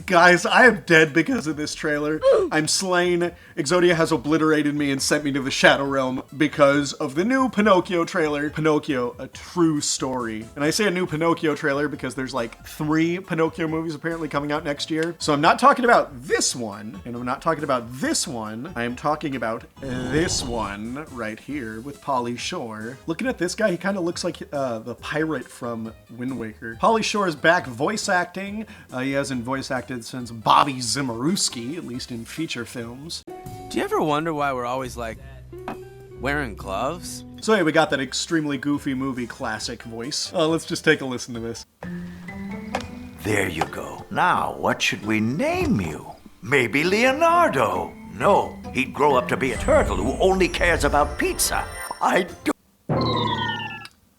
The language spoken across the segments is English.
Guys, I am dead because of this trailer. I'm slain. Exodia has obliterated me and sent me to the Shadow Realm because of the new Pinocchio trailer. Pinocchio, a true story. And I say a new Pinocchio trailer because there's like 3 Pinocchio movies apparently coming out next year. So I'm not talking about this one, and I'm not talking about this one. I am talking about this one right here with Pauly Shore. Looking at this guy, he kind of looks like the pirate from Wind Waker. Pauly Shore is back voice acting. He hasn't voice acted since Bobby Zimmerowski, at least in feature films. Do you ever wonder why we're always like wearing gloves? So yeah, we got that extremely goofy movie classic voice. Let's just take a listen to this. There you go. Now, what should we name you? Maybe Leonardo. No, he'd grow up to be a turtle who only cares about pizza. I do.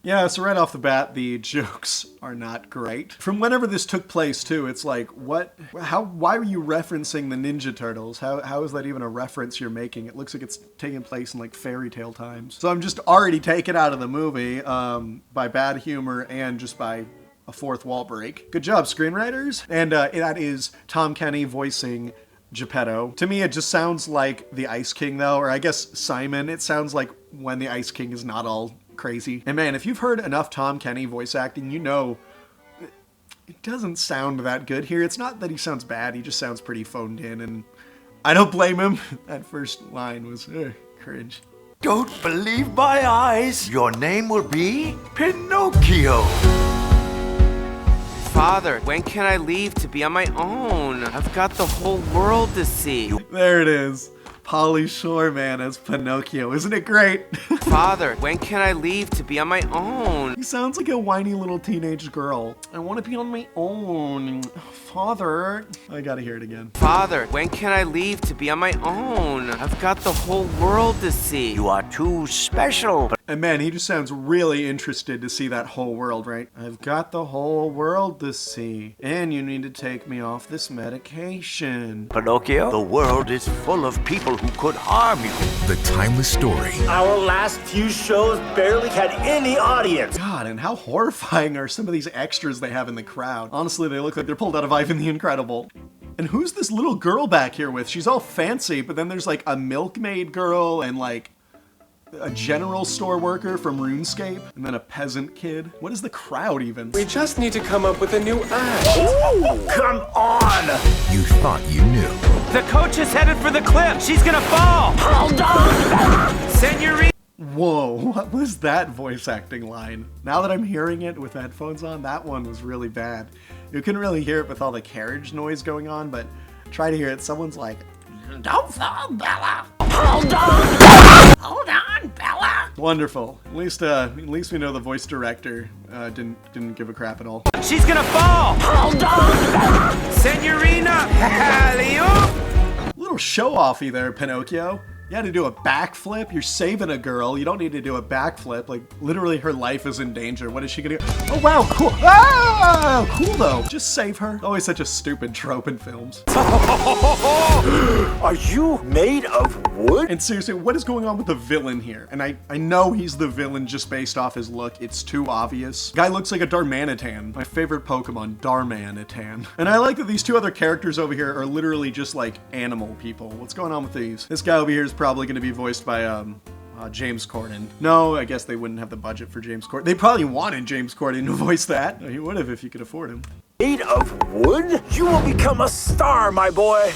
Yeah, so right off the bat, the jokes are not great. From whenever this took place, too, it's like, what? Why are you referencing the Ninja Turtles? How is that even a reference you're making? It looks like it's taking place in, like, fairy tale times. So I'm just already taken out of the movie by bad humor and just by a fourth wall break. Good job, screenwriters. And that is Tom Kenny voicing Geppetto. To me, it just sounds like the Ice King, though, or I guess Simon. It sounds like when the Ice King is not all crazy. And man, if you've heard enough Tom Kenny voice acting, you know it doesn't sound that good here. It's not that he sounds bad, he just sounds pretty phoned in, and I don't blame him. That first line was cringe. Don't believe my eyes. Your name will be Pinocchio. Father, when can I leave to be on my own? I've got the whole world to see. There it is. Pauly Shore, man, as Pinocchio. Isn't it great? Father, when can I leave to be on my own? He sounds like a whiny little teenage girl. I want to be on my own. Father. I gotta hear it again. Father, when can I leave to be on my own? I've got the whole world to see. You are too special. And man, he just sounds really interested to see that whole world, right? I've got the whole world to see. And you need to take me off this medication. Pinocchio, the world is full of people who could harm you. The timeless story. Our last few shows barely had any audience. God, and how horrifying are some of these extras they have in the crowd. Honestly, they look like they're pulled out of Ivan the Incredible. And who's this little girl back here with? She's all fancy, but then there's like a milkmaid girl and like a general store worker from RuneScape, and then a peasant kid. What is the crowd even? We just need to come up with a new act. Ooh, come on! You thought you knew. The coach is headed for the cliff. She's gonna fall. Hold on! Senorita. Whoa, what was that voice acting line? Now that I'm hearing it with headphones on, that one was really bad. You couldn't really hear it with all the carriage noise going on, but try to hear it. Someone's like, "Don't fall, Bella." Hold on! Hold on, Bella. Wonderful. At least we know the voice director didn't give a crap at all. She's gonna fall. Hold on! Senorita. Alley-oop. A little show-offy there, Pinocchio. You had to do a backflip. You're saving a girl. You don't need to do a backflip. Like, literally her life is in danger. What is she gonna do? Oh, wow, cool. Ah, cool though. Just save her. Always such a stupid trope in films. Are you made of wood? And seriously, what is going on with the villain here? And I know he's the villain just based off his look. It's too obvious. Guy looks like a Darmanitan. My favorite Pokemon, Darmanitan. And I like that these 2 other characters over here are literally just like animal people. What's going on with these? This guy over here is probably going to be voiced by James Corden. No, I guess they wouldn't have the budget for James Corden. They probably wanted James Corden to voice that. He would have if you could afford him. Made of wood? You will become a star, my boy.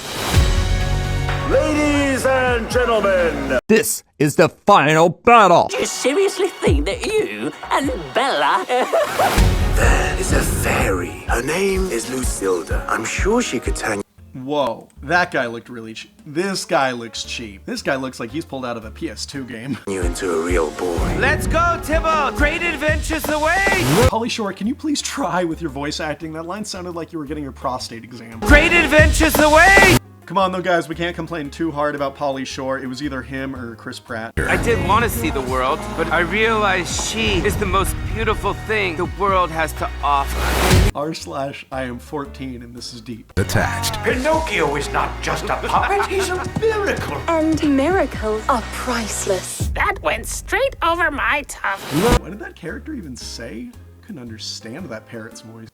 Ladies and gentlemen. This is the final battle. Do you seriously think that you and Bella... There is a fairy. Her name is Lucilda. I'm sure she could turn Whoa, that guy looked really cheap. This guy looks cheap. This guy looks like he's pulled out of a PS2 game. you into a real boy. Let's go, Tybalt. Great adventures away. Pauly Shore, can you please try with your voice acting? That line sounded like you were getting your prostate exam. Great adventures away. Come on though, guys, we can't complain too hard about Pauly Shore. It was either him or Chris Pratt. I did want to see the world, but I realized she is the most beautiful thing the world has to offer. r/I am 14 and this is deep. Attached. Pinocchio is not just a puppet, he's a miracle. And miracles are priceless. That went straight over my top. What did that character even say? couldn't understand that parrot's voice.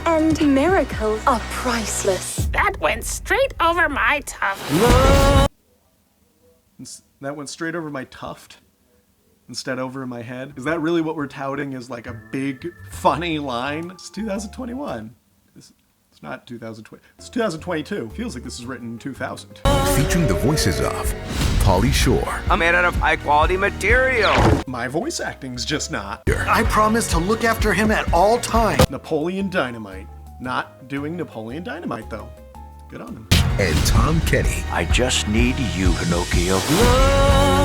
And miracles are priceless. That went straight over my tuft. That went straight over my tuft instead over my head. Is that really what we're touting as like a big, funny line? It's 2021. It's not 2020. It's 2022. Feels like this is written in 2000. Featuring the voices of Pauly Shore, I'm made out of high quality material. My voice acting's just not. I promise to look after him at all times. Napoleon Dynamite. Not doing Napoleon Dynamite, though. Good on him. and Tom Kenny. I just need you, Pinocchio.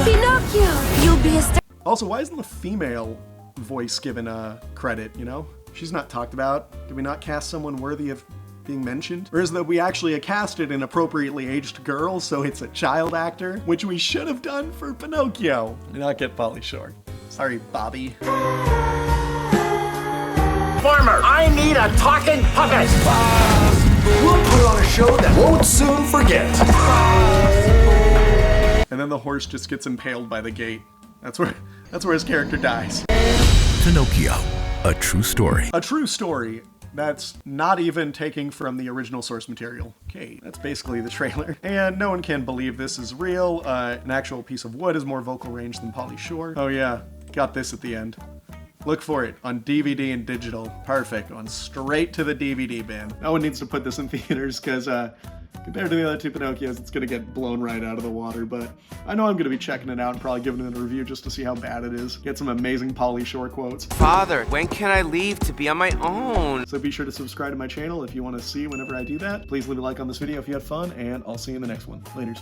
Pinocchio, you'll be a star. Also, why isn't the female voice given credit, you know? She's not talked about. Did we not cast someone worthy of being mentioned? Or is that we actually casted an appropriately aged girl, so it's a child actor, which we should have done for Pinocchio. And not get Pauly Shore. Sorry, Bobby. Farmer, I need a talking puppet. We'll put on a show that won't soon forget. And then the horse just gets impaled by the gate. That's where his character dies. Pinocchio, a true story. A true story. That's not even taking from the original source material. Okay, that's basically the trailer. And no one can believe this is real. An actual piece of wood has more vocal range than Pauly Shore. Oh yeah, got this at the end. Look for it on DVD and digital. Perfect, going straight to the DVD bin. No one needs to put this in theaters because compared to the other two Pinocchios, it's gonna get blown right out of the water, but I know I'm gonna be checking it out and probably giving it a review just to see how bad it is. Get some amazing Pauly Shore quotes. Father, when can I leave to be on my own? So be sure to subscribe to my channel if you want to see whenever I do that. Please leave a like on this video if you had fun, and I'll see you in the next one. Laters.